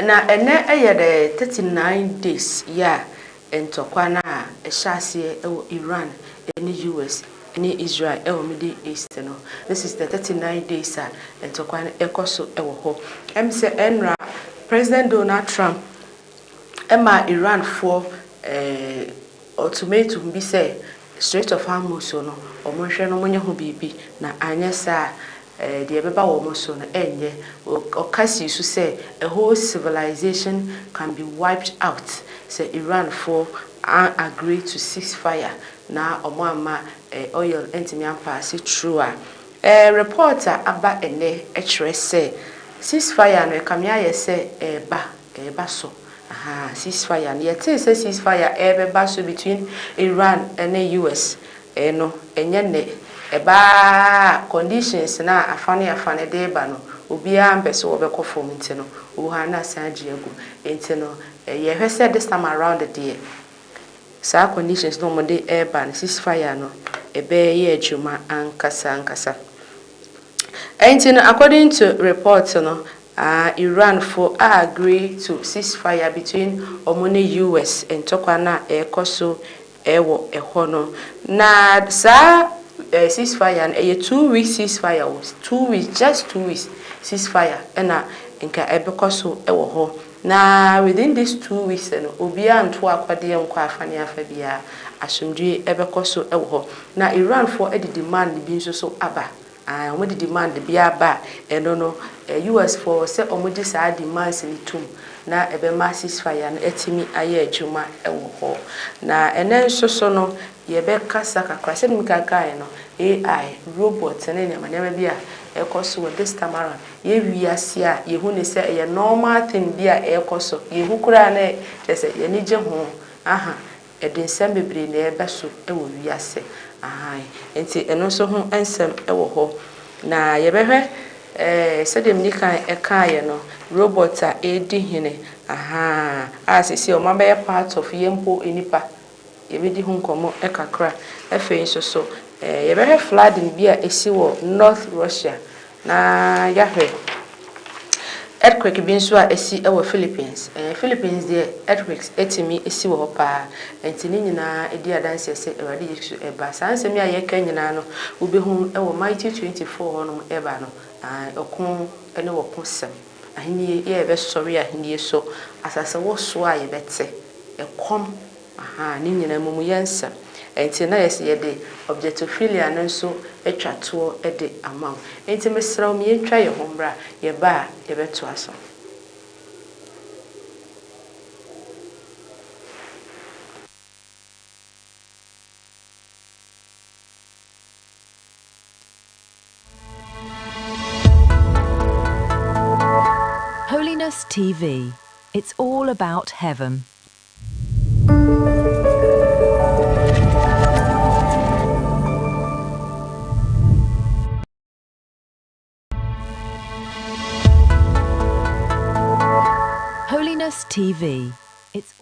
na ene the 39 days yeah ntokwa na ehyasie ewo Iran ene US ene Israel ewo Middle East no. This is the 39 days ntokwa na ekoso ewo ho. Say enra President Donald Trump ema Iran for ultimatum bi say Strait of Hormuz no omonhwe no monye ho bibi na anyesa the beba wo so no enye okasi su say a whole civilization can be wiped out. Say Iran for agree to ceasefire na omo oil entimi pass through reporter aba ene ekire say ceasefire no kamia ye say eba so ceasefire no yet say ceasefire eba so between Iran and the US no enye ne eba conditions na afane de ba no obia mpese wo be kofom ntino wo ha na sanji agu ntino ye hwese this time around the year sa conditions no mo de eba no ceasefire no ebe ye adwuma ankasa ntino according to reports no Iran for agree to ceasefire between omone US and Tokwana ekoso ewo ehono na sa ceasefire and a 2 week ceasefire was 2 weeks, just 2 weeks ceasefire na nka ebekoso ewo ho na within these 2 weeks no obia nto akwade enko afane afa bia asomdwe ebekoso ewo ho na Iran for the demand bi nso so aba omo di demand bia ba eno no US for say omo di sa demands ni tum na ebe ma ceasefire no etimi aye adwuma ewo ho na enen so no ye be kasa kakra se mi kankan no AI robot ne ne manema bia ekoso this time around ye wiase a ye hu ne se ye normal thing bia ekoso ye hu kura na se ye ni je ho edensem bebre na ebe so ewo wiase enti eno so ho ensem ewo ho na ye behwe se dem ni kan ekaye no robot a edi hene asisi o mabe part of yempo enipa ye be di hu nkomo ekakra efe nso so ye behwe flooding bia esi wo North Russia na yahwe earthquake bi nso a esi ewo Philippines Philippines the earthquakes etimi esi wo pa entini nyina edi adanse se ewade yesu eba sanse mi aye kan nyina no obehu ewo mighty 24 hono eba no okun ene wo konsem ahini ye be sorry ahini so asase wo so a ye bete ekom ni nyina mumu yensa enti na yesi ye de objectophilia no nso etwato de amam enti mesraw mi entwa ye hombra ye ba ye beto aso. Holiness TV. It's all about heaven. Holiness TV. It's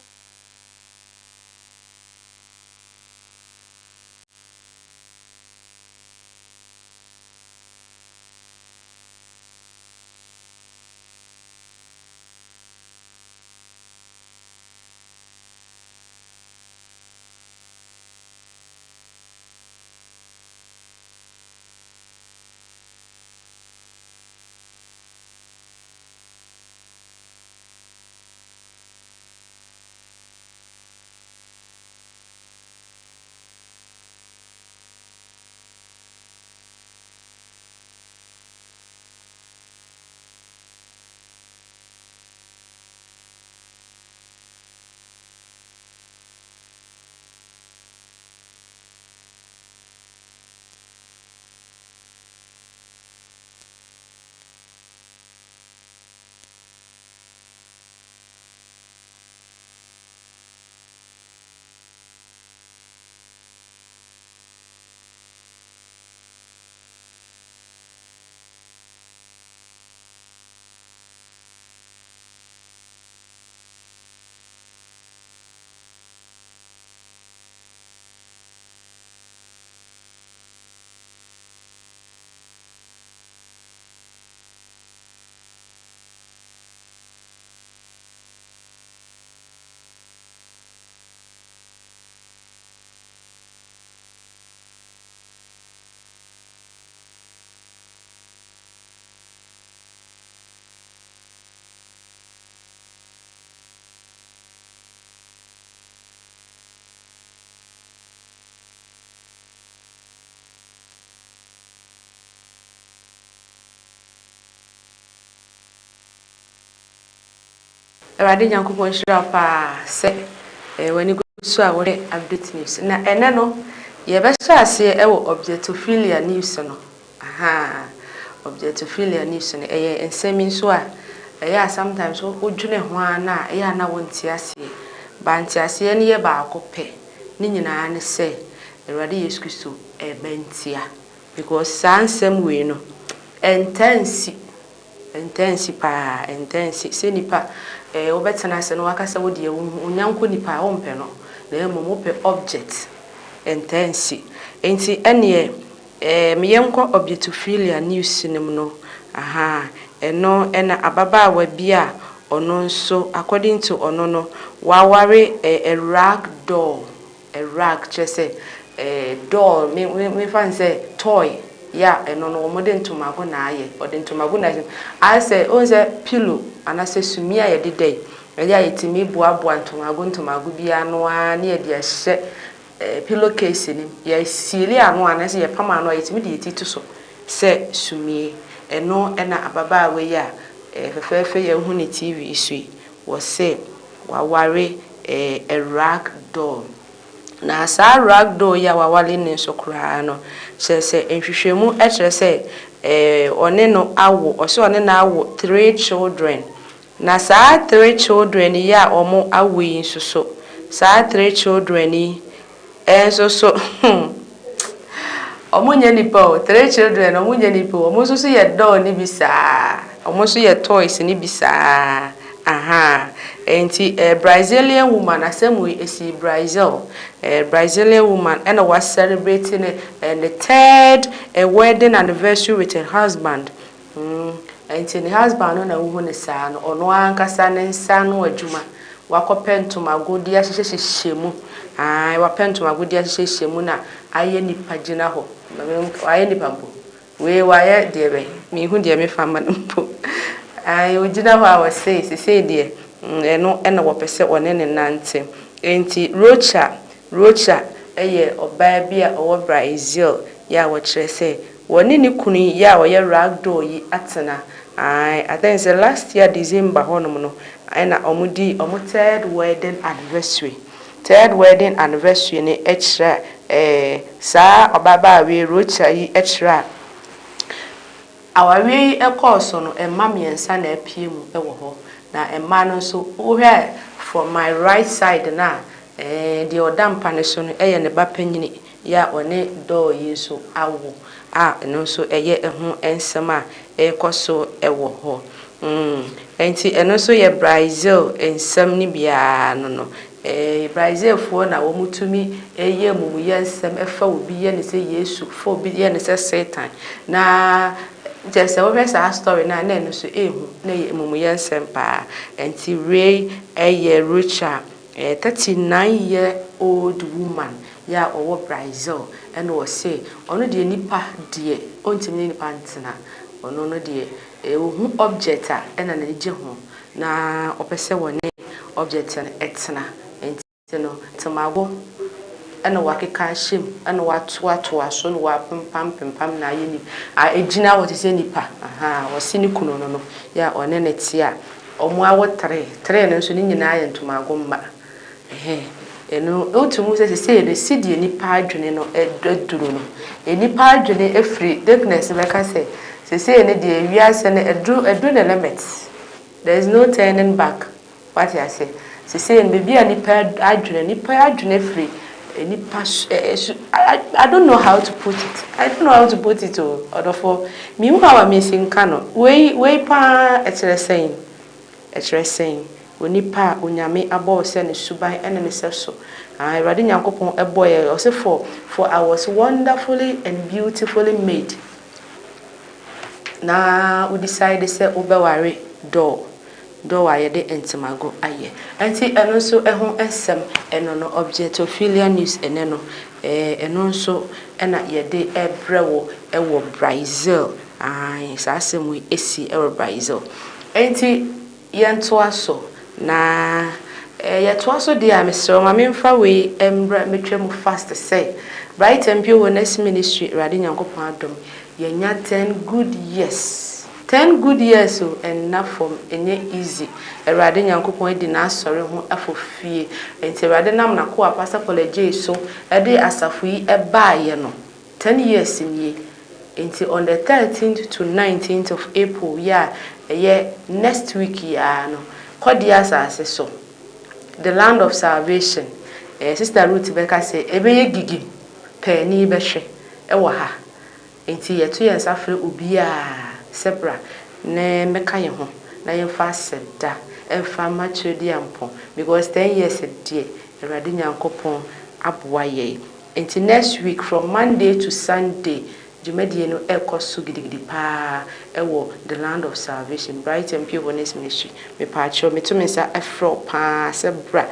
Awurade Nyankopɔn hyira pa sɛ wani go so a wɔde update news na ene no yɛbɛhyɛ ase ɛwɔ objectophilia news no objectophilia news no nsɛm nso a sometimes wodwene ho ana na wonte ase ba nte ase ne yɛ baako pɛ ne nyinaa ne sɛ Awurade Yesu Kristo bentia because saa nsɛm wei no intense se nipa wobetena se no wakasa wodi onyanko nipa wompe no na emom wope object intense enti ene meyenko objectophilia news nim no eno ena ababaawa bi a ono nso according to ono no waware a rag doll chese doll me fan say toy ya eno no mo de ntomago na aye o de ntomago na I say o say pillow anase sumi a ye de dey ya yetimi boaboa ntomago bia no a na ye de ahye pillow case ni ya siele ano anase ye pama no yetimi de yeti to so say sumi eno na ababa we ya fefefe ye hu ni TV sui wo say waware a rag doll na sa rag doll ya wawale ne so kura no se enhwehwemu kire se one no awo o se one na awo 3 children na sa 3 children ya omo awo yin so sa 3 children yi so omo nya nipa o 3 children omo nya nipa omo so ye doll ni bisa omo so ye toys ni bisa enti Brazilian woman asemwe esi Brazilian woman and was celebrating the 3rd wedding anniversary with her husband. Enti the husband na wo ne saa no ono ankasa ne nsa no adwuma wakopento magodi ahyehyehye wapento magodi ahyehyehye mu na aye nipa gina ho aye nipa mpo we waye de be me hu de me fama mpo ojina ho a wo say de eno ena wo pese one ne nante enti rocha eye oba bia owo Brazil ya wo kire se woni ni kunu ya wo ye ragdoll yi atena I think the last year December honom no ena omudi omo 3rd wedding anniversary ni extra sa obaba we rocha yi extra awawe ekoso no emma miensa na apiemu ewo ho na emma no so wohwe from my right side na the odampa ne so no eye ne bapanyini ya one doll yi so awo no so eye eho ensem a ekoso ewo ho enti eno so ye Brazil ensem ni bia no Brazil fo na wo mutumi eye mumuye ensem efa obi ye ne se Yesu fo obi ye ne se Satan na just a very story na no so ehu na mumuye ensem pa enti Ray Richa 39-year-old woman ya owo Brazil and was say ono de nipa de ontimi nipa ntena ono no de hu object a na na je ho na opese woni object na etena enti no tamago ana wakeka him ana watu aso no wapampam na yeni ejina wo se nipa wo se ni kuno no ya one ne tie a omo awo 3 no so ni nyina ya ntomago mba eno otumu se ne sidie nipa adwene no eduru no nipa adwene efri darkness beka se ne de wiase ne edu ne limits. There is no turning back. What I say ne bibia nipa adwene free nipa I don't know how to put it or for me who are missing kano we pa etresen onipa onyame abo se ne suban ene ne seso Awurade Nyankopon eboye o se for I was wonderfully and beautifully made na we decide say obeware do aye de entimago aye anti eno so ehon ensem eno no objectophilia news eno nso ena ye de ebrewo ewo Brazil sasem we esi ewo Brazil anti yento aso na yeto aso de amesro ma memfa we embra metwemu fast say right and pure next ministry Awurade Nyankopon adom yenya 10 good years 10 good years so enough from enye easy. Erade Nyankopon edi na asore ho afofie. Enti erade nam na ko apasa college so ede asafo yi ebaaye no 10 years nie. Enti on the 13th to 19th of April next week no Kodia asase so the land of salvation. Sister Ruth Beka say ebeye gigi pani behwe ewo ha. Enti yeto yensafre obi sebra na meka ye ho na yemfa seda emfa maturity ampo because 10 years die Erade Nyankopon aboa ye. Enti next week from Monday to Sunday Jumedie no ekoso gidigidi pa ewo the land of salvation Bright and Pure Wellness Ministry me pa cho me to me sa efro pa se bra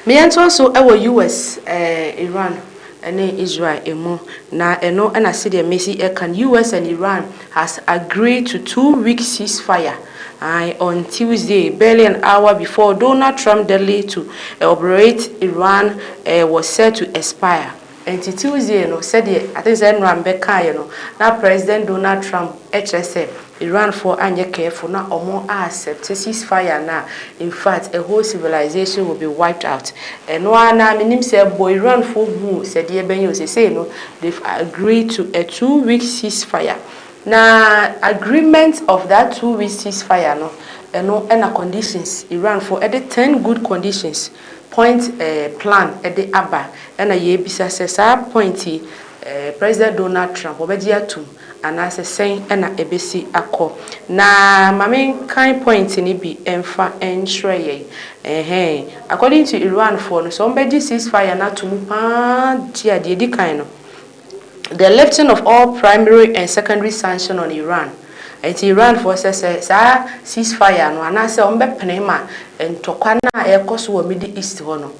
me ento so ewo US Iran and Israel emo na eno na see the Messi can US and Iran has agreed to 2-week ceasefire on Tuesday, barely an hour before Donald Trump deadly to operate Iran was set to expire. And Tuesday, said I think Rebecca, now President Donald Trump, HSM, Iran for anya careful now or more accept ceasefire now. In fact, a whole civilization will be wiped out. And one minim said boy Iran for who said Yebenyo say no, they've agreed to a 2-week ceasefire. Now agreement of that 2-week ceasefire and a conditions Iran for at the 10 good conditions. Point plan at the Abba and a ye bisa says pointy President Donald Trump obedia tum and as a saying and a ebesi ako na main kind point in it be enfa enshre according to Iran for so obedia ceasefire na tum pa dia di kind the lifting of all primary and secondary sanctions on Iran. And Iran forces say ceasefire no anase ombepene ma entokwa na ekoso wo Middle East ho no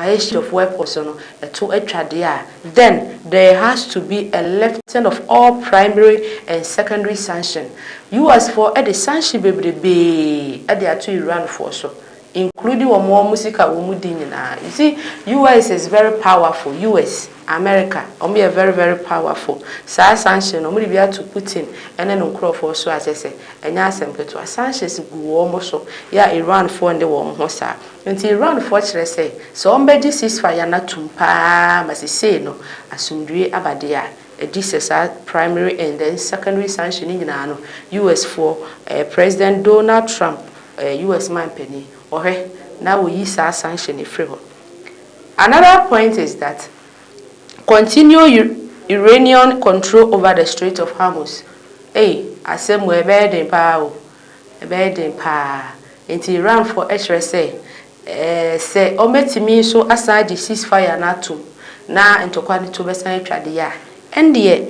issue of weapons no to atwade then there has to be a lifting of all primary and secondary sanctions. US for the sanction bebrebe e dey ato Iran for so including more musica nyina. You see, US is very powerful. US, America, are very, very powerful. So sanction, we be able to Putin and then on crop for so as I say, and yes, to sanctions go almost so. Yeah, Iran for the war hosa. Until Iran fortunately say, so on bedi ceasefire na tumpa, as say no, asumdue abadia. This is our primary and then secondary sanction in US for President Donald Trump, US man penny. Okay, now we use our sanction free. Another point is that continue Iranian control over the Strait of Hormuz. Hey, I said we bed in power, into Iran for HRSA. Say ometimi so aside the ceasefire natum na into kwani to besan tradia. And yet,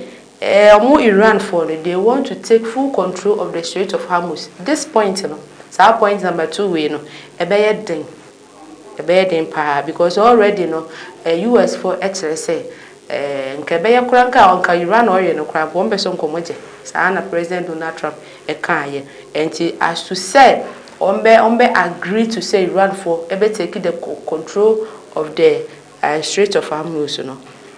more Iran for they want to take full control of the Strait of Hormuz. This point, so point number 2, we a bad thing, because already US for HSA, Nkebeye Kranka on Iran or no crab, one person comoje, Sana President Donald Trump, a kaye, and as to say, Ombe agree to say Iran for ever taking the control of the Strait of Hormuz,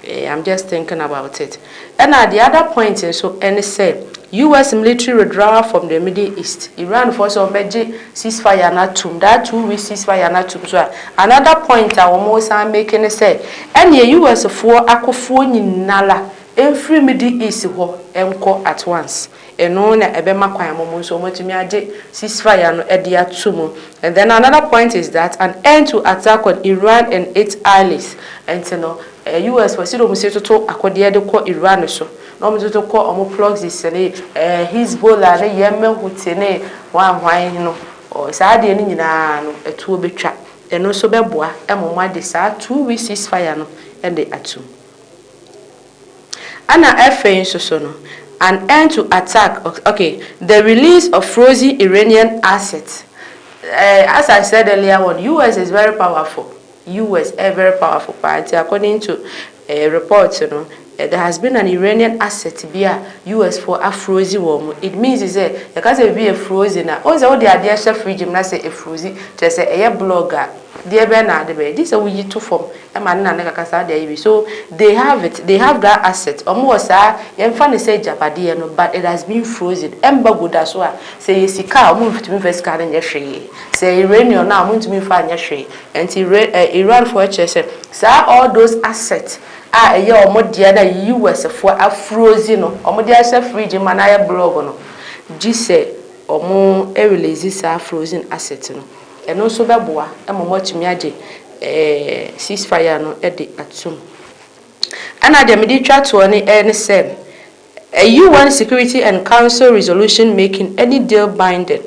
I'm just thinking about it. And the other point is so and say US military withdrawal from the Middle East. Iran force on Beji ceasefire natum. That 2-week ceasefire natum. So another point I almost am making say and the US for akofo nala every Middle East ho enko at once. And no na ebema kwa momo so motumi age ceasefire no edi atumu. And then another point is that an end to attack on Iran and its allies. And US for sido museto to akode de ko Iran so no museto ko omo plugs is ne Hezbollah ne Yemen hutene wan no o saa de ni nyina no etuo betwa eno so beboa emoma de saa 2-week ceasefire no e de atu ana FN so no an end to attack. Okay, the release of frozen Iranian assets. As I said earlier on, US is very powerful. US is very powerful party according to reports, there has been an Iranian asset be a US for a frozen warm. It means is that because it be a frozen now. Also, all the idea chef fridge na say a frozen just say a blogger. Dear Bernard, this is a way to form a man and a so they have it, they have that asset. Almost and funny say Japadiano, but it has been frozen. Ember good as well. Say yes, car move to me first car in your shade. Say Iranian now want to me find your shade. And Iran for HS. So all those assets are a year or more dear than US for a frozen or more dear self fridge man I blog. G say or more a release are frozen assets. And also Baboa, and much miaje ceasefire no edi atum. And at the military to any same a UN Security and Council resolution making any deal binding.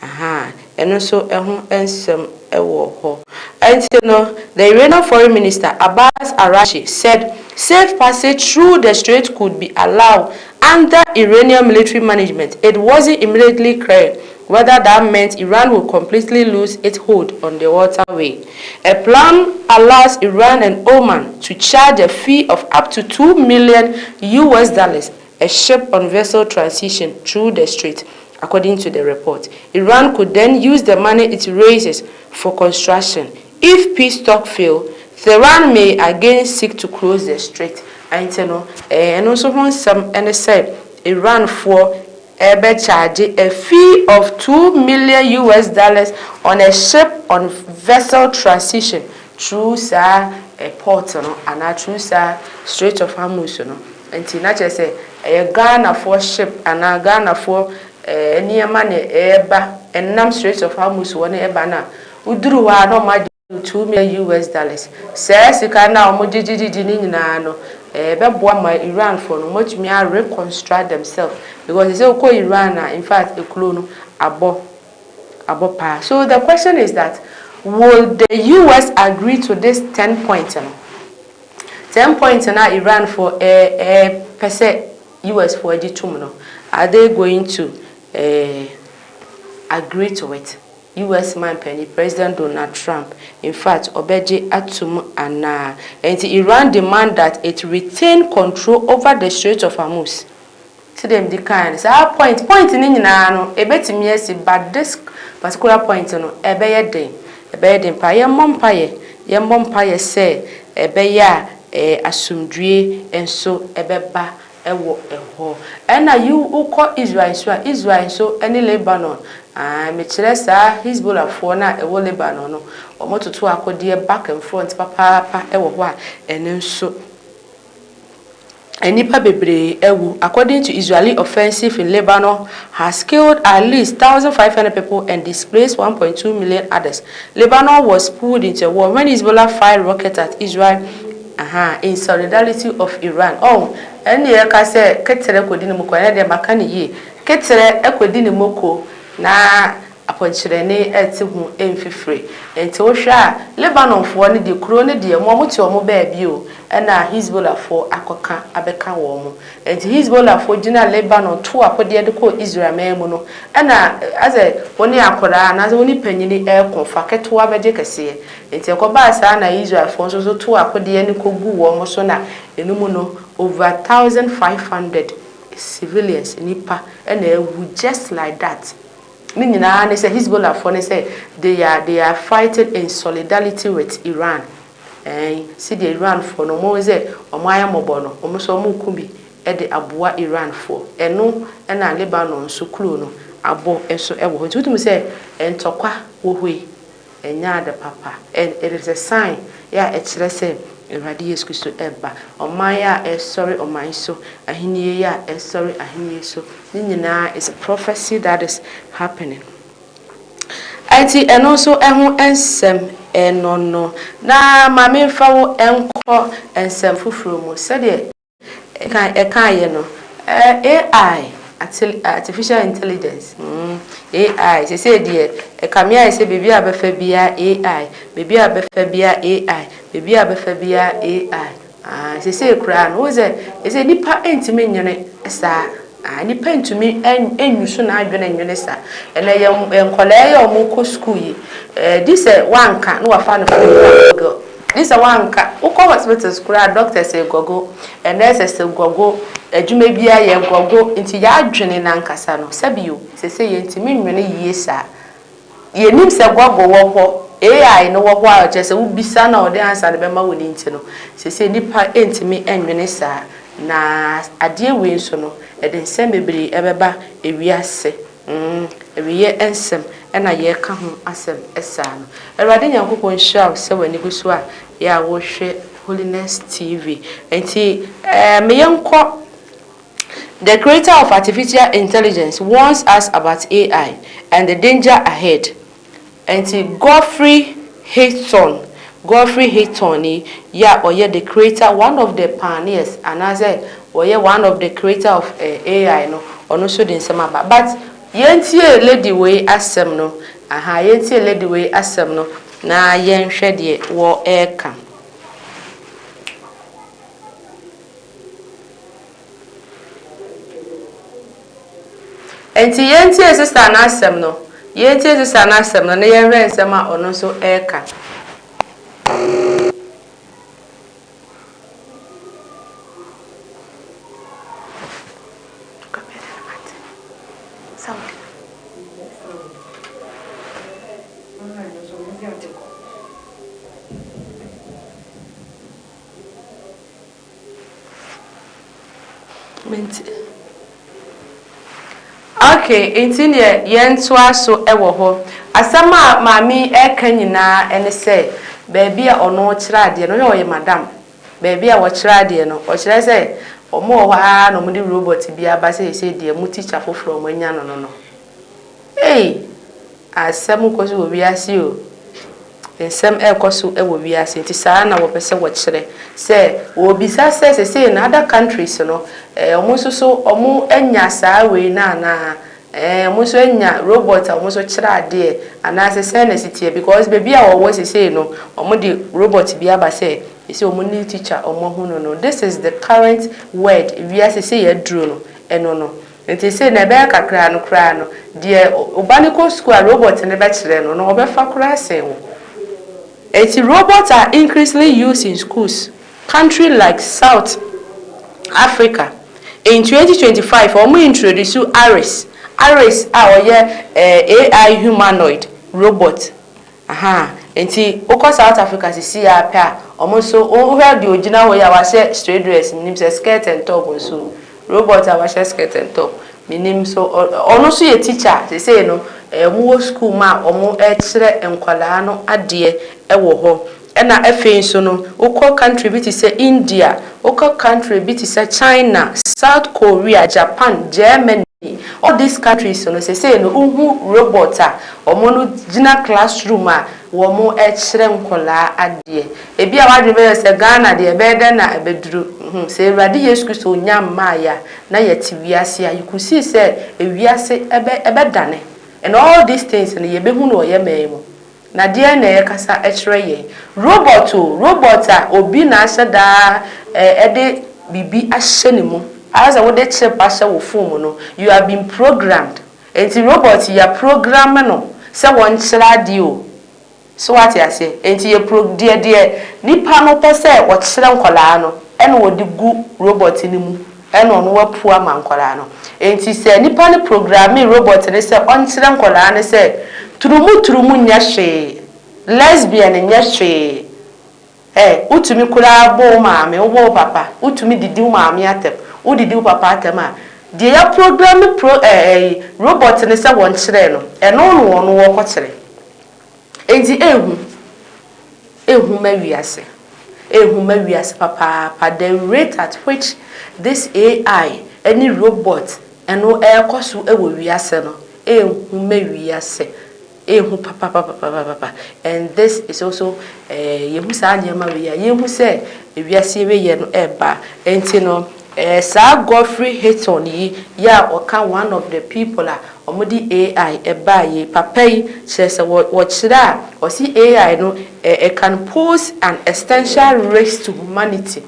And also and some ho. And you know, the Iranian Foreign Minister Abbas Arachi said safe passage through the strait could be allowed under Iranian military management. It wasn't immediately clear whether that meant Iran will completely lose its hold on the waterway. A plan allows Iran and Oman to charge a fee of up to $2 million a ship on vessel transition through the strait, according to the report. Iran could then use the money it raises for construction. If peace talks fail, Tehran may again seek to close the strait. And also some NSA Iran for charge a fee of $2 million on a ship on vessel transition through a port and through Strait of Hormuz. And not just a Ghana for ship and a Ghana for near money and Nam Strait of Hormuz one ebana. Udru wa no ma $2 million. Says you can now no Iran for no much me reconstruct themselves because they say call Iran in fact a clone abo pa. So the question is that will the US agree to this 10 points? 10 points now Iran for a per se US for a are they going to agree to it? US man penny President Donald Trump in fact obeje atum and Iran demand that it retain control over the Strait of Hormuz. To them the kind say point in no e betimi esi but this particular point no e be den pa ye mompaye say e be ya asumdue enso e beba ewo eho na you uko Israel so any Lebanon me chere sa Hezbollah for na ewo Lebanon no omototo akode back and front papa ewo ho a enso enipa bebre ewu. According to Israeli offensive in Lebanon has killed at least 1,500 people and displaced 1.2 million others. Lebanon was pulled into a war when Hezbollah fired rockets at Israel in solidarity of Iran. And the ka say ketere kodini moko na de makani ye ketere ekodini moko na aponchire ne eti hu emfifre enti wo hwa Lebanon fo ne de kuro ne de mo muti omo ba bi o na Hezbollah fo akoka abeka wo mo enti Hezbollah fo gina Lebanon to akode de ko Israel memu no na aze woni akora na aze woni panyini konfa keto abeje kese enti ekoba sa na Israel fo so to akode ne kogu wo mo so na enumu no over 1,500 civilians nipa and just like that. Meaning, they say Hezbollah for say they are fighting in solidarity with Iran. See the Iran for no more say omaya mobono omuso mu kumbi e de aboa Iran for eno na Lebanon so kuro no abo eso e wo ntutum say entokwa wo hui enya de papa and it is a sign yeah it's say Eradi Yesu Kristo eba omaya sorry oman so ahiniye ya sorry ahiniye so nyina is a prophecy that is happening. And also ehu ensem enono na mame fawo enko ensem fufuro mu sede kan ye no AI artificial intelligence AI say de kamia say baby abefa bia AI baby abefa bia AI baby abefa bia AI say kura no say nipa entime nyene sa nipa entime enwusu na adwene nyene sa na ye nkola ye omo ko school yi this one kan no wafa no this one ka uko hospitals kura doctors say gogo and nurses say gogo adwuma bia ye gogo nti ya adwene na nkasa no sabio say ye ntimi nwene yie sa ye nim se gogo wo ho AI no wo ho a che se ubisa na ode answer be ma woni nti no say nipa entimi enwene sa na ade we nso no eden se mebere ebeba ewiase ewiye ensem ena ye ka ho asem esa no erade nyankopon hia se wani guso a ya wo hwe Holiness TV enti me yenko. The creator of artificial intelligence warns us about AI and the danger ahead. Enti Godfrey Hayton yeah, or yeah, the creator, one of the pioneers, and I said, or yeah, one of the creator of AI, no, or no so in some about. But yentie lady way asem no, yentie lady way asem no, na yen shedye wo eka. Enti yentie sister na asem no, yentie sister na asem no, na yen re nsem a ono so eka. Okay, inti yentu aso ewo ho. Asama mami eka nyina ene se baby a ono kira ade no ye madam. Baby a wo kira ade no, o kira se omo ho ha no mo di robot bia ba se de mu teacher foforo mo nya no. Hey, asem ko so obi ase o. Ensem ekoso ewo wi ase nti saa na wo pese wo kire se obi sa se in other countries no omo so omo anya saa we na omo so anya robot omo so kire ade ana se na sitie because baby a wo se no omo di robot bia ba se omo ni teacher omo hu no. This is the current word wi ase se ya duro no eno no nti se na be kakra no de obaniko school robot ne be kire no obe fa kra se wo. Robots are increasingly used in schools. Countries like South Africa. In 2025, we introduced Iris. Iris our AI humanoid robot. Enti oko South Africa see apia almost so over the original way I was straight dress, meaning skirt and top so robot I was skirt and top. Meaning so also a teacher, they say no mo school ma omo kire enkwala no ade ewo ho ena afei so no okọ country bi ti say India, okọ country bi ti say China, South Korea, Japan, Germany, all these countries so no say no uhu robot a omo no gina classroom a wo mo kire enkwala ade ebi a wadwe be say Ghana de be den na ebeduru say Awurade Yesu Kristo nyamma ya na yeti wiase a you could see say ewiase ebe dane. And all these things in the yebehu no ye memo. Na dia na ye kasa ekire ye. Robot obi na ase da ede bibi ahye ne mu. As a wode chip ahye wo phone no, you have been programmed. Enti robot ya program no, se won kira di o. So what you say? Enti ye de nipa no pese wo kira nkola no, ene wo di gu robot ni mu. Eno no wapu ama nkola no enti se nipa ne programming robot ne se onkyere nkola ne se turumu nya hwe lesbian nya hwe utumi kura bo maame wo papa utumi didi maame atem udidi papa atem a de ya programming robot ne se wonkyere no eno no wo kwokere enti ehu mawiase papa the rate at which this AI any robot eno ekoso ewo wiase no mawiase papa and this is also yehu sa nyema we ya yehu se wiase we ye no eba enti no Sir Godfrey Hayton ya oka one of the people omodi AI eba ye papa yi chese wo chira o si AI no can pose an existential risk to humanity.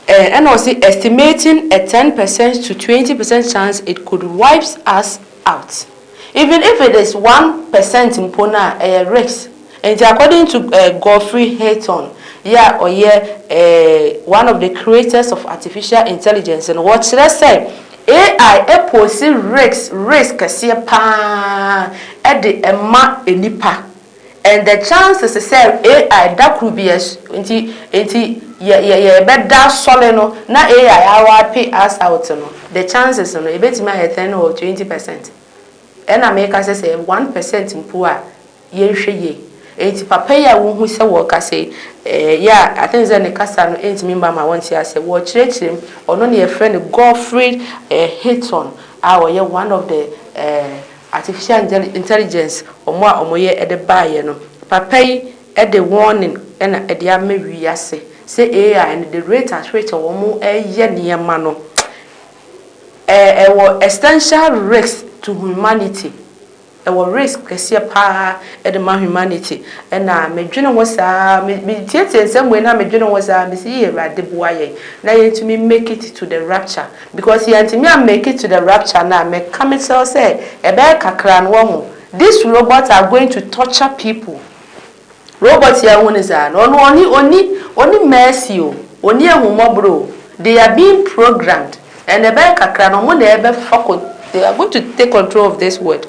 And also estimating a 10% to 20% chance it could wipe us out. Even if it is 1% impona a risk, And according to Godfrey Hayton, yeah, or yeah, one of the creators of artificial intelligence, and what should I say? AI pose risk kɛseɛ paa ɛde ɛma enipa, and the chances say AI that could be nti ye bɛda sɔle no na AI awa pay us out no, the chances no ebetimi ayɛ 10 or 20%, ɛna make us say 1% mpo a yɛhwɛ yie. Enti papa ya wo hu sɛ wo ka say yeah, I think ne kasa no entimi mama want ya say wo kyerɛkyerɛm ɔno ne yɛ friend Godfrey Hayton a ɔyɛ one of the artificial intelligence omo a omo ye ede baaye no. Papa yi ede warning ɛna ede ama wiase say AI and the rate at which omo ɛyɛ nneɛma no ɛwɔ essential risk to humanity. Our risk kɛseɛ paa ɛde ma humanity, ɛna medwene wo saa me tietie nsɛm we na medwene wo saa me see Awurade boa yɛn na yɛntumi make it to the rapture, because yɛntumi a make it to the rapture na me come tell say ɛbɛyɛ kakra no ho these robots are going to torture people. Robots ya hu ne saa no oni mercy o oni ehumobro, they are being programmed, and ɛbɛyɛ kakra no mo na ɛbɛfa they are going to take control of this world.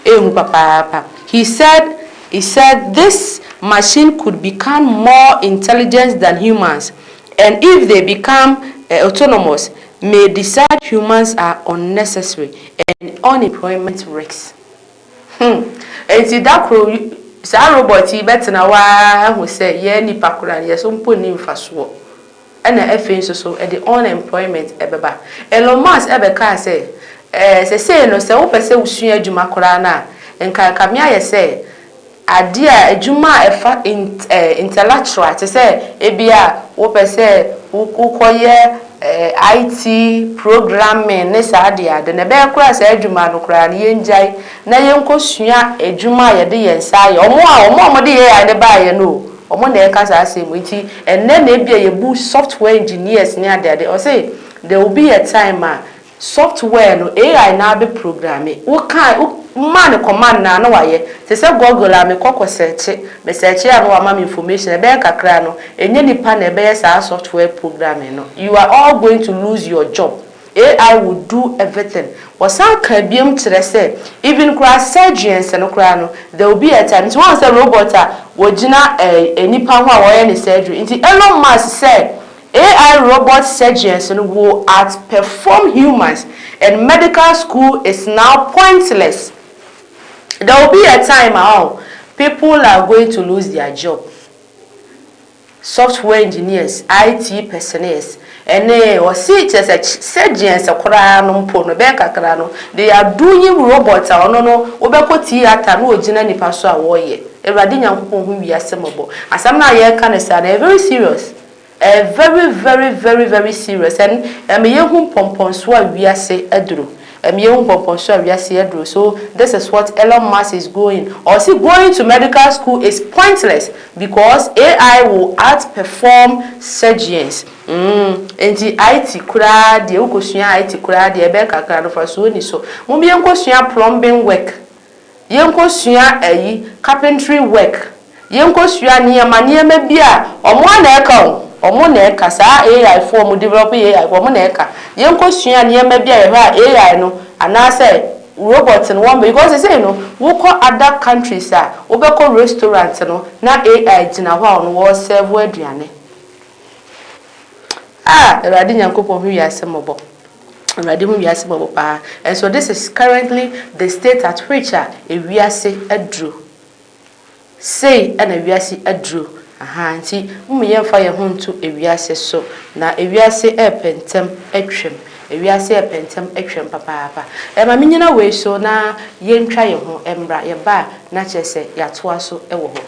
Papa. He said this machine could become more intelligent than humans, and if they become autonomous, may decide humans are unnecessary and unemployment risks. Enti da kro sa robot yi betina wa hu say ye nipa kura ye so mpo ni mfaso ɛna efe nso so the unemployment ebeba. Elon Musk ebeka say say no say wo pese usua adwuma kora na nka ka me aye say ade a adwuma efa intellectual te say ebia wo pese ukoye IT programming ne sa ade ade na be kora say adwuma no kora na yenjai na yenkosua adwuma ye de yensa ye omo de ye ade ba ye no omo na e ka sa asem nti enne na ebia ye bu software engineers ne ade o say there will be a time software no AI na be programming wo kan man command na waye te say Google am kokko search me search ya no am information e be kakra no enye nipa na e be sa software programming no, you are all going to lose your job. AI will do everything. Wasan ka biem kire say even class surgeons no kra no, there will be a time so one say robot wo gina nipa ho a wo ye ne surgery. Nti Elon Musk say AI robot surgeons will outperform humans, and medical school is now pointless. There will be a time people are going to lose their job. Software engineers, IT personnel, and or surgeons they are doing robots no obeko theater no ogina nipa so a wo ye. Ewrade nyankopon hu wiase mobo. Asam na ye ka ne sa na very serious. Very serious, and yehu pomponso a wiase aduro. Yehu pomponso a wiase aduro. So this is what Elon Musk is going. Or see, going to medical school is pointless because AI will outperform surgeons. Enti IT kura de ukosua IT kura de ebe kakra no fa so ni so. Mo bi yenkosua plumbing work. Yenkosua carpentry work. Yenkosua niema bia omo na eka omo na eka sa AI for mo develop AI omo na eka yenkosua niema bia ye ha AI no anase robot no one, because they say no wo call other countries wo be call restaurant no na AI gina ho no wo serve aduane Erade nyankopon hu wiase mobo. Erade hu wiase mobo pa. And so this is currently the state at which wiase adru. Say and wiase adru. Nti mmyemfa ye ho nto wiase so na wiase epentem atwem. Wiase epentem atwem papa. Ma menyina we so na yentwa ye ho embra ye ba na kyese yatoa so ewo ho.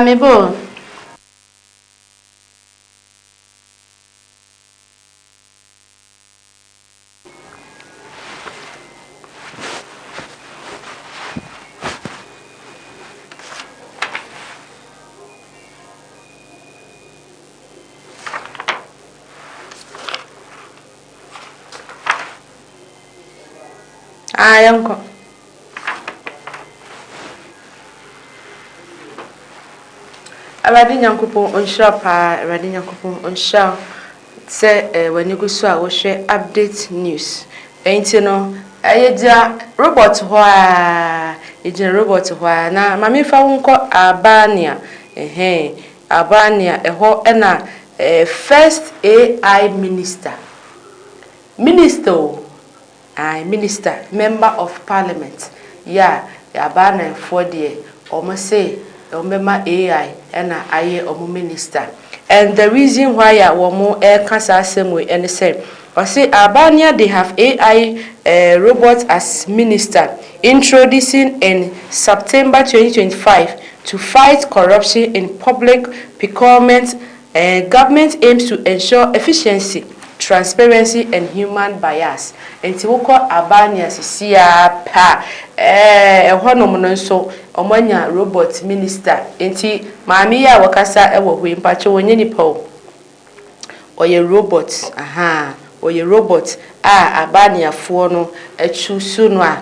Me bo. Yanko. Awurade Nyankopɔn onhyira paa, Awurade Nyankopɔn onhyira sɛ w'ani gu so a wohwɛ update news. Enti no, yɛgyina robot hɔ a, na mame fa wo nkɔ Albania. Albania ɛhɔ ɛna first AI minister. Minister, member of parliament. Yeah, Albania for the almost say Omema AI and aye omu minister. And the reason why I womo kasa asem and say or say Albania they have AI robots as minister introducing in September 2025 to fight corruption in public procurement. Government aims to ensure efficiency, transparency and human bias. Enti woko Albania sisia pa ehonom no nso omanya robot minister. Enti maami ya wakasa ewo hwe mpache wonye nipa o. Oye robot oye robot Albania fo no achusu no a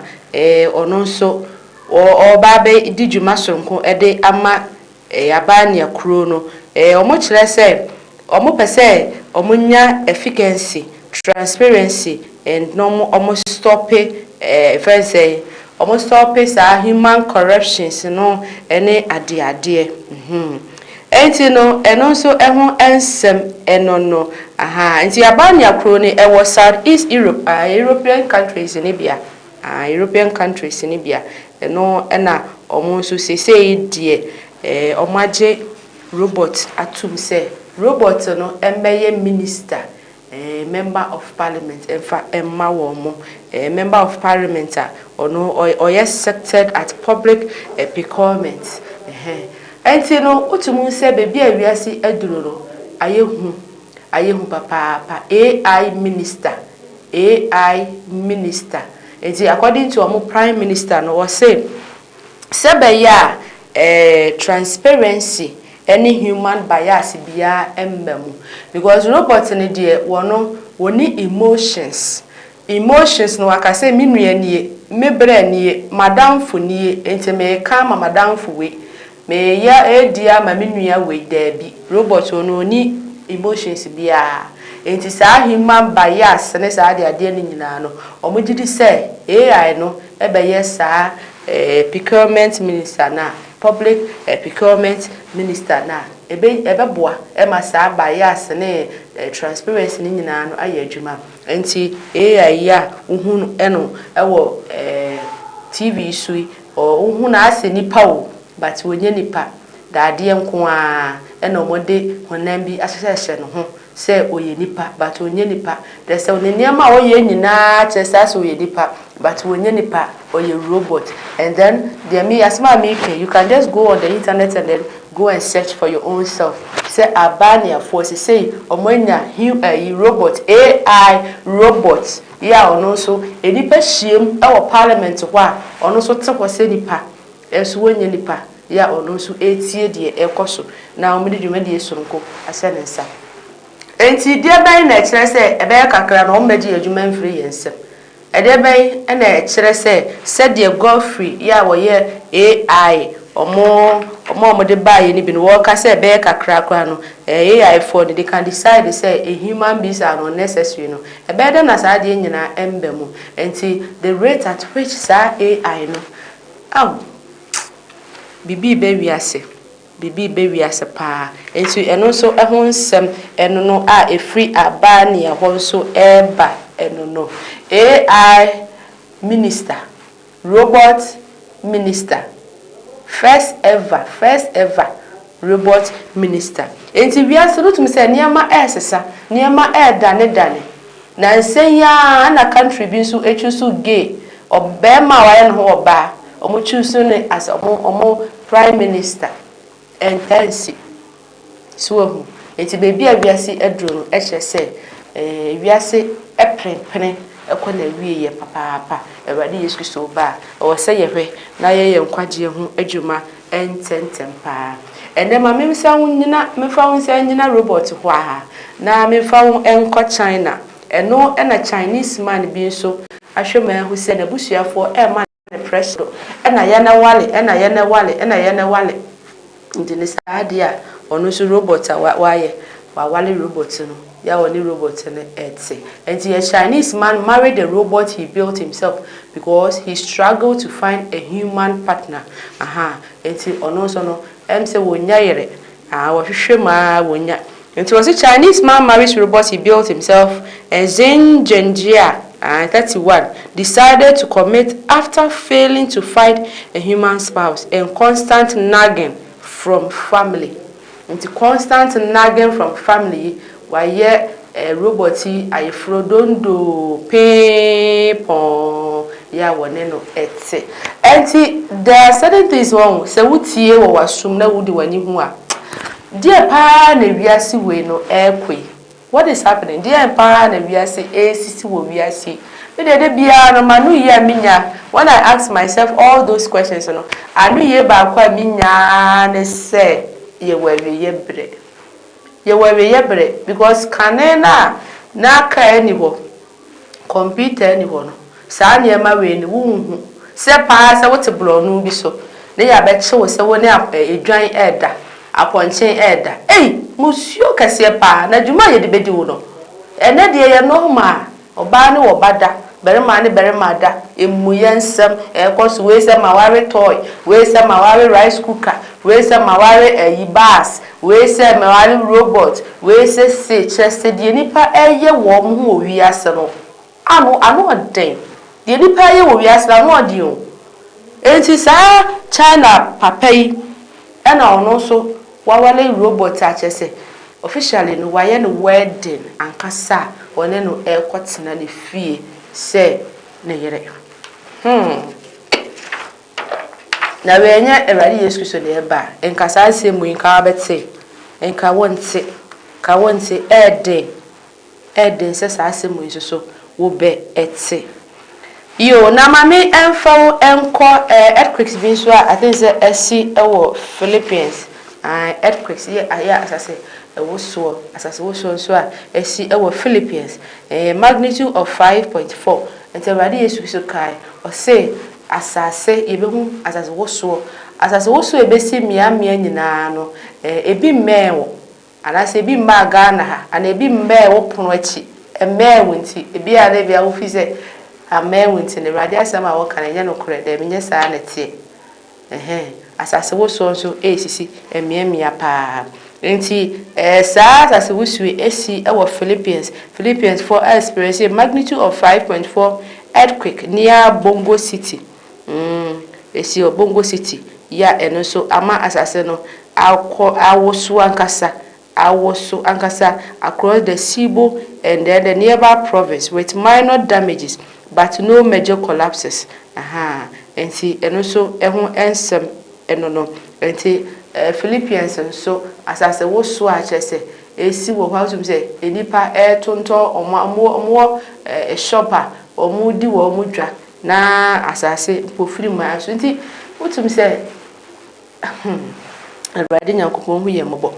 ono nso oba be dijuma sonko ede ama Albania kuro no omo kire se omo pese omunya efficiency, transparency and no almost stop say almost stop human corruptions no any ade enti no and also ehun ensem enono enti Albania kro ni e was Southeast Europe European countries in Libya European countries in Libya no na omo so say die omaje robot atum say robot no emeye minister member of parliament enfa emma wo member of parliament ono or sected at public procurement enti no utumu se bebi awiase aduro no ayehu papa AI minister enti according to our prime minister no was say sebeya transparency any human bias biya embemu because robot ne de woni emotions no aka say minua nie mebre nie madam fo nie enti me ka ma madam fo we me ya edia ma minua we da bi robot ono ni emotions biya enti sa human bias ne sa ade ne nyina no omugidi say AI no ebeye sa procurement minister na public procurement minister na ebeboa ema sa bias ne transparency ni nyina no aye adwuma enti AI ya uhunu eno ewo TV sui o uhunu ase nipa o but wonye nipa daade nko a ena omode honam bi asesese no ho se oye nipa but onye nipa de se oneniama oye nyina chesa oye nipa but wonye nipa oye robot. And then there me asma make you can just go on the internet and then go and search for your own self. Say Albania force say omonya robot AI robot ya ono so enipa hiem e parliament ho a ono so te ho se nipa enso wonye nipa ya ono so etie de ekoso na omede dwuma de esonko ase ne nsa enti de ban na kire se ebe kakra na omedi adwuma mfiri yensem ede ban na kire se de Godfrey ya wo ye AI omo de baye ni bi no wo ka se ebe kakra kra no AI for they can decide say a human beings are unnecessary no ebe de na sa de nyina embemu enti the rate at which sa AI no bibi be wiase pa enti eno so ehun nsem eno no a free Albania ho so eba eno no AI minister robot minister first ever robot minister enti wiase no tum se niama esesa niama dane na nsenya na country bi so echusu gay obema wa no oba omo choose ne as omo prime minister entansi so enti baby a wiase aduro no ehye se wiase eprenpren ekona wie ye papa Ewurade Yesu Kristo ba o se yehwe na ye nkwagye ho adwuma ententem pa ene ma memsa wonyina mefa wonsa nyina robot ho aha na mefa won enko China eno na Chinese man bi nso ahwema hu se na busuafo ma pressure ena ye na wale ndi ne saade a ono so robot a wale robot no ya woni robot no etse and the Chinese man married a robot he built himself because he struggled to find a human partner enti ono so no say wonya yere wohwehwe ma wonya enti was a Chinese man married a robot he built himself and Zheng Zhenjia 31 decided to commit after failing to find a human spouse and constant nagging from family. Into constant nagging from family, why a roboti I frodondo pon ya waneno etse. Enti there are certain things wrong. Se wutie wo wasum na wudi wani hu a. Dear pa na wiase we no ekwe. What is happening? Dear pa na wiase sisi wo wiase. Me de bia no manu ye minya. When I ask myself all those questions no, anu ye ba kwa minya ne se ye wewe yebre because kanena na ka ani ho computer ani ho no saa nyema we ni wunhu se pa se wote blonu bi so ne ya be che wo se woni edwan eda aponchen eda musio kase pa na dwuma ye de bedi wo no ene de ye normal oba ne wo bada berema ne berema da emuyensem ekoso we se maware toy we se maware rice cooker we se maware bus we se maware robot we se chest de nipa eye wo ho wiase no ano den de nipa eye wo wiase no odi o enti sa China papai ena ono so wawale robot a chese officially no waye no wedding ankasa one no ekotena ne fie se ne yere na wenya Ewurade Yesu Kristo de eba enkasa asemu nka bete enka wonte eden se sa asemu nso wo be ete yo na mame emfa enko earthquakes bi so I think say esi ewo Philippines earthquakes ya asase asase wo so so a esi ewo Philippines magnitude of 5.4 and Ewurade Yesu Kristo kai o say asase yebehu asase wo so ebesi mia nyina no ebi mmewo anase ebi mma Ghana ha ana ebi mmewo pono achi mmewo nti ebi ade bia wo fi se amewo nti ne Ewurade asema wo kan nya no kore da menye saa na tie asase wo so esisi mia pa enti saa asase wo su esi ewo Philippines for experience magnitude of 5.4 earthquake near Bongo City esi Bongo City ya eno so ama asase no awoso ankasa across the Cebu and then the nearby province with minor damages but no major collapses enti eno so ehun ensem eno no enti Philippines so asase wo so a chese esi wo hwasum se enipa tonto omo shopper omo di wo omo dwa na asase pofiri ma so nti wotum se Ewurade Nyankopon hu ye mobo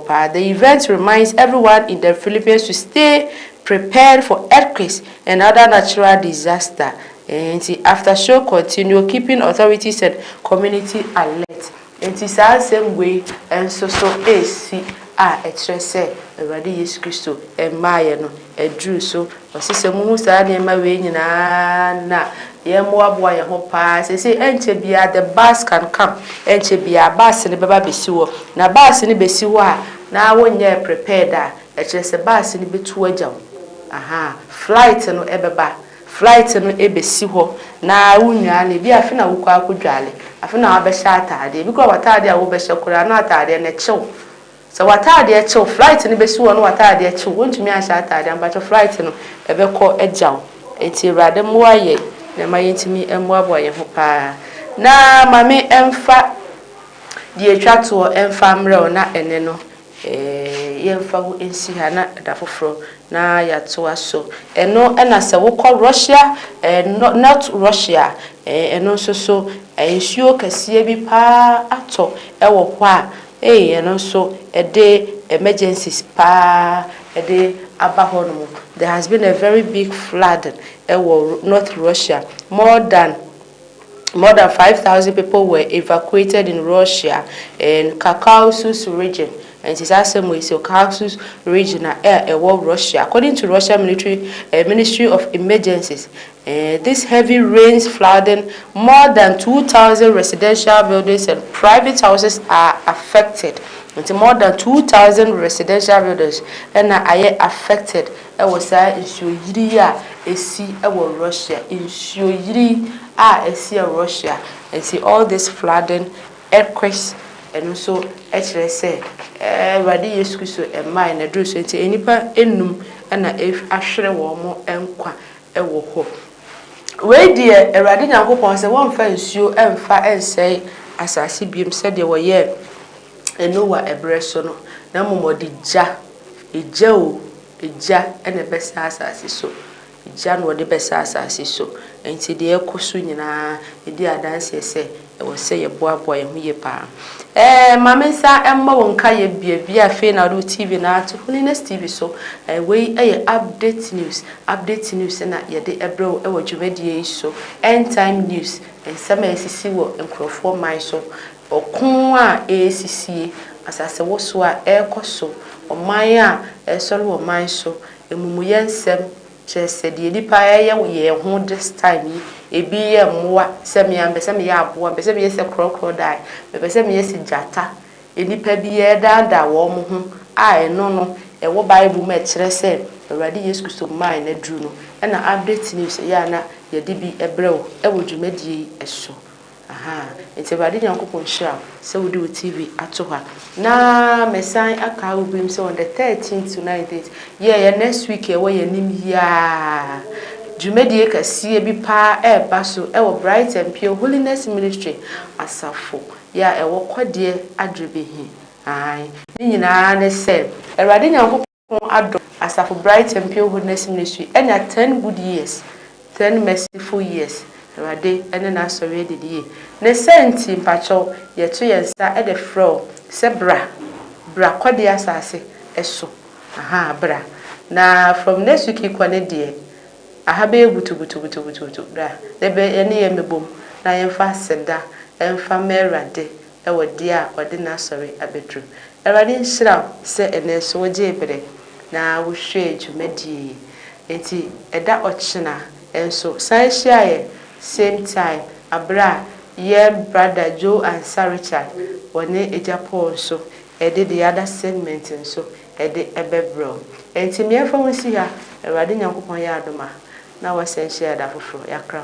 pa. The event reminds everyone in the Philippines to stay prepared for earthquakes and other natural disaster. And after show continue keeping authorities and community alert. And it's the same way and so AC say Ewurade Yesu Kristo emaye no edru so osise mu saa na ema we nyina na ye mo aboa ye ho pa say enche bia the bus can come enche bia bus ne beba besi wo na bus ne besi wo a na wonye prepared a eche se bus ne betu agyaw flight no ebeba flight no ebesi ho na wunwa ne bia afi na wukọ akodwale afi na wabehya atade bi ko watade a wo behya kura na atade na chew so watade e chew flight ne besi wo no watade e chew wontumi ahya atade ambacho flight no ebekọ agyaw enti Ewurade mo aye na mayentimi emo aboye ho pa na mame emfa die twato emfa mre na ene no yemfa wo ensi ha na da foforo na ya to aso eno na se wo kọ Russia not Russia eno so ensuo kase bi pa ato ewo ho a eno so de emergencies pa de abahono. There has been a very big flood ewo North Russia. More than 5,000 people were evacuated in Russia and Caucasus region. And it is also so Caucasus region Russia. According to Russia Ministry of Emergencies, this heavy rains flooding more than 2,000 residential buildings and private houses are affected. Until more than 2,000 residential buildings and are affected. I was in Syria, Russia, in Syria, Russia, and see all this flooding, earthquakes, and also actually say, Radi Yeskuso and mine, a dress into any part enum, and if I share warm and qua a walk. Where dear, a Radina Hopon said one fence you and fire and say, as I see beam said they were yet. Eno wa ebreso no na momodi ja eja o eja ene besa asase so eja no de besa asase so enti de ekoso nyina e di adanse ese e wo se ye boaboa ye hu ye pa mamensa emma wonka ye bia fe na do TV na to Holiness TV so we update news na ye de ebro e wo dwumadie so end time news and some esisi wo enkrofo man so okun a esisie asase wo so a ekoso oman a esoro wo man so emumuye nsem chese de nipa ye ho this time ebi ye moa sem ya mbese ya aboa mbese ye se crocodile mbese ye se jata enipa bi ye danda wo mo ho a eno no e wo bible ma kire se Awurade Yesu Kristo man na dru no na update news ya na ye de bi ebrew e wo dwumadie eso. It's a body Yankopon share, so we do TV at Toha. Na Messiah aka will so on the 13th to 19th. Yeah, next week away your name ya. Jumedie ka see bi pa baso e Bright and Pure Holiness Ministry asafo. Ya e wo kwade adrebe hi. Ni nyina ne se Awurade Yankopon ado asafo Bright and Pure Holiness Ministry enya 10 good years, 10 merciful years. Rade ene na sori edidie ne senti mpacho yeto yensa e de fro se bra kwade asase eso bra na from next week ikwane die be butu bra debe ene ye mebom na yemfa seda emfa merade e wodi a wode na sori abedru erade nhira se ene so woje ebere na wo hwe dwumadie enti eda ochina enso san hia same time abra ye brother Joe and Saricha wone ejapo so e de the other segment so e de ebebro enti me fa won si ha Awurade Nyankopon ya adoma na wo sen share da foforo yakra